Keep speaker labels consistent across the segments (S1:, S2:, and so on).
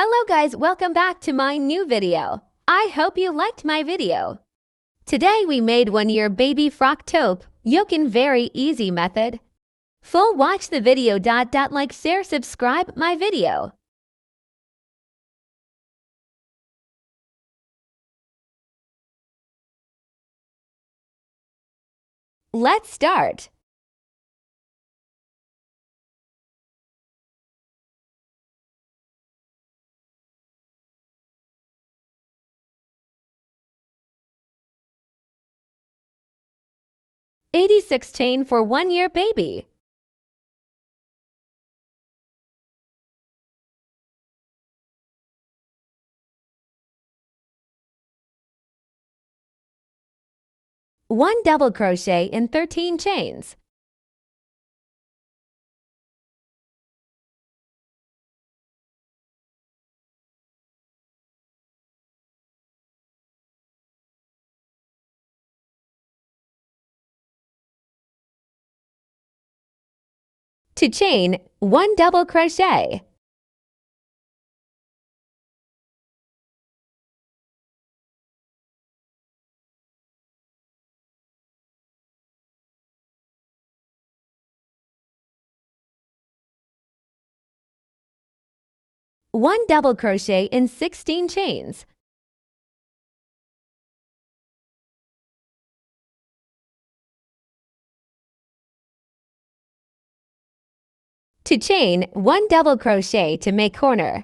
S1: Hello guys, welcome back to my new video. I hope you liked my video. Today we made one-year baby frock taupe, yoke in very easy method. Full watch the video. Like, share, subscribe my video. Let's start. "86 chain for one-year baby." One double crochet in 13 chains. To chain, one double crochet. One double crochet in 16 chains. To chain, one double crochet to make corner.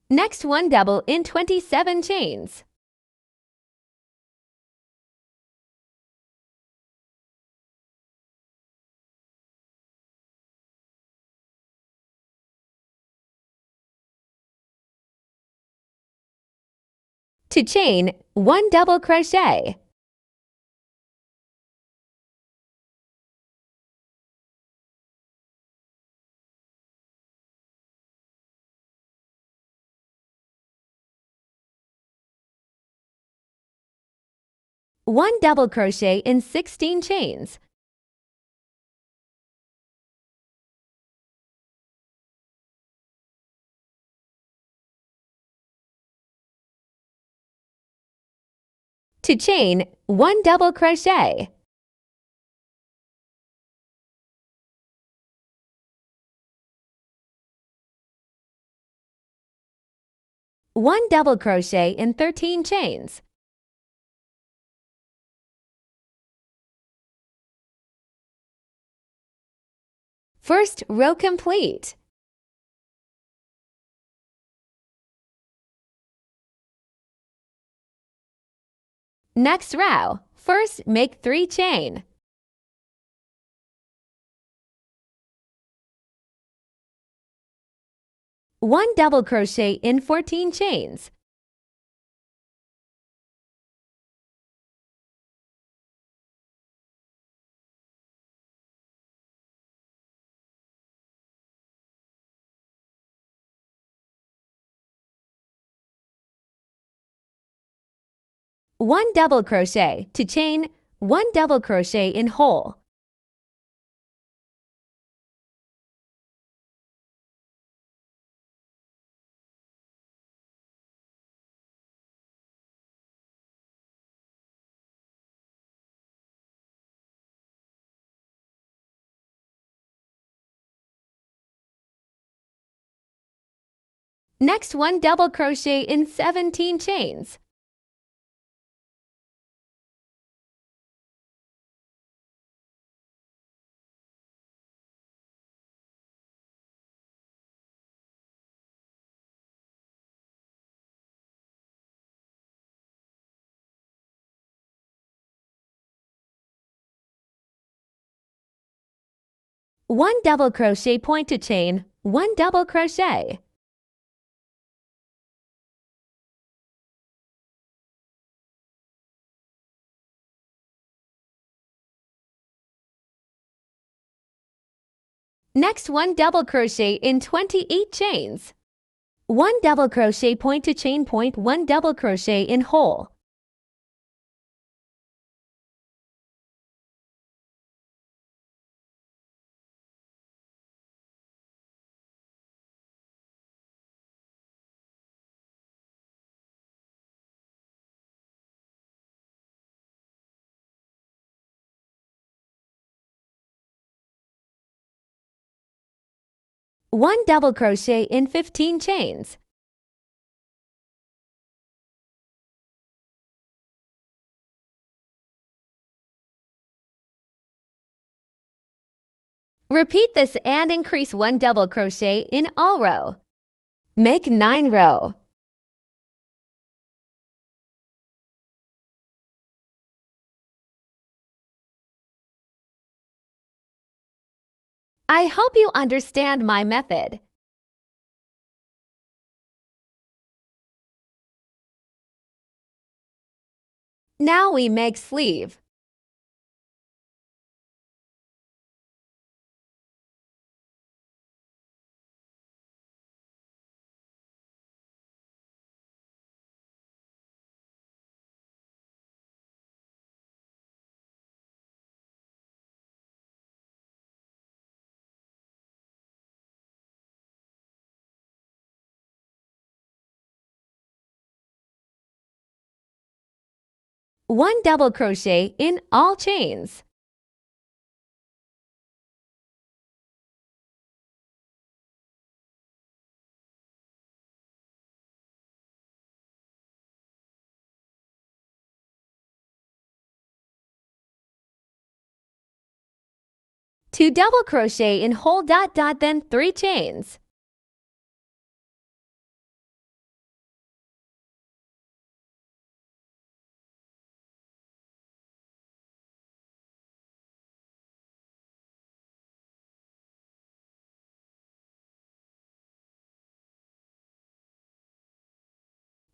S1: Next, one double in 27 chains. To chain, one double crochet. One double crochet in 16 chains. To chain, one double crochet. One double crochet in 13 chains. First row complete. Next row, first make 3 chain. One double crochet in 14 chains. One double crochet to chain, one double crochet in hole. Next, one double crochet in 17 chains. One double crochet point to chain, one double crochet. Next, 1 double crochet in 28 chains. 1 double crochet point to chain point, 1 double crochet in hole. One double crochet in 15 chains. Repeat this and increase 1 double crochet in all row. Make 9 row. I hope you understand my method. Now we make sleeve. One double crochet in all chains. Two double crochet in hole dot dot, then 3 chains.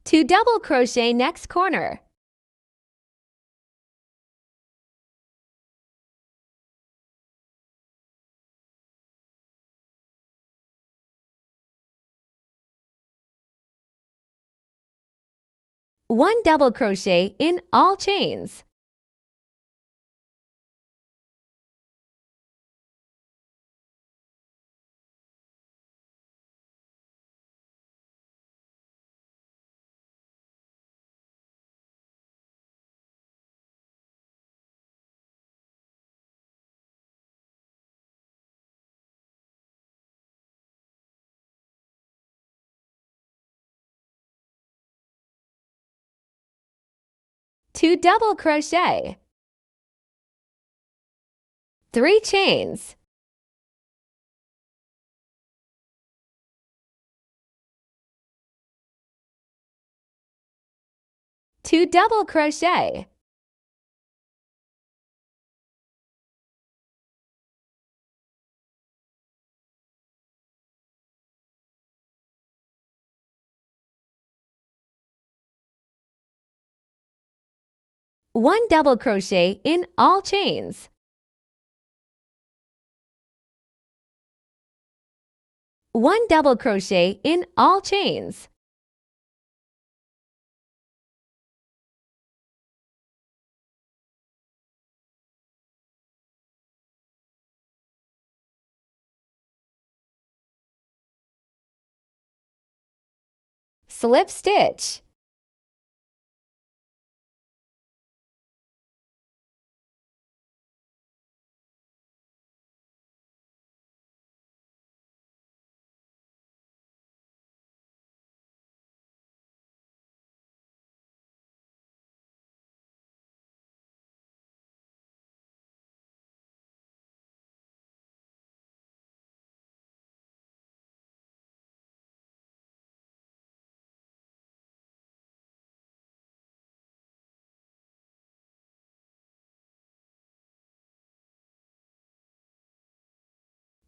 S1: Two double crochet next corner. One double crochet in all chains. Two double crochet. 3 chains. Two double crochet. One double crochet in all chains. One double crochet in all chains. Slip stitch.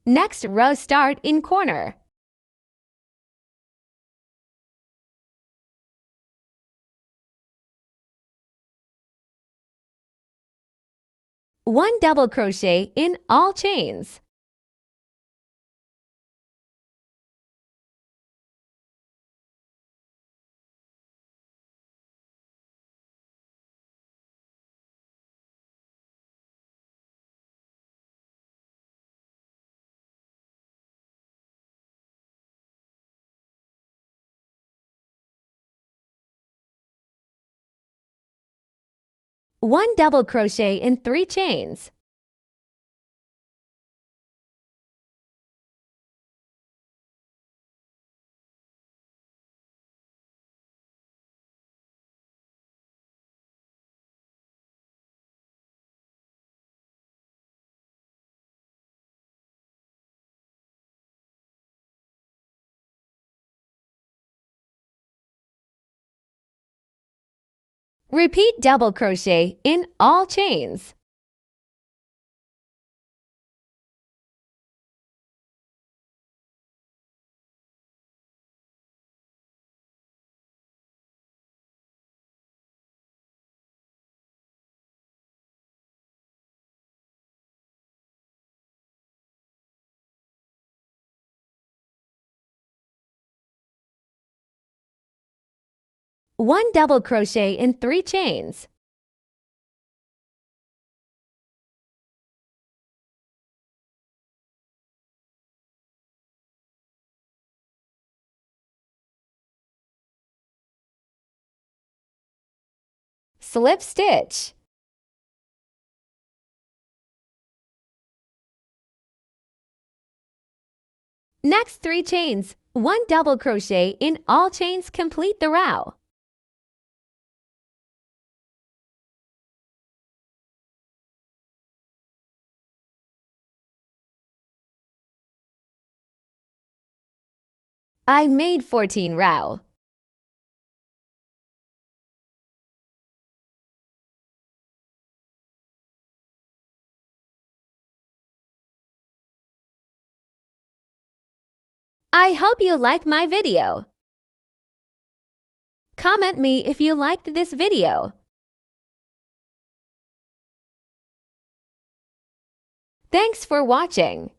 S1: Next row start in corner. One double crochet in all chains. 1 double crochet in 3 chains. Repeat double crochet in all chains. One double crochet in 3 chains. Slip stitch. Next 3 chains, 1 double crochet in all chains complete the row. I made 14 row. I hope you like my video. Comment me if you liked this video. Thanks for watching.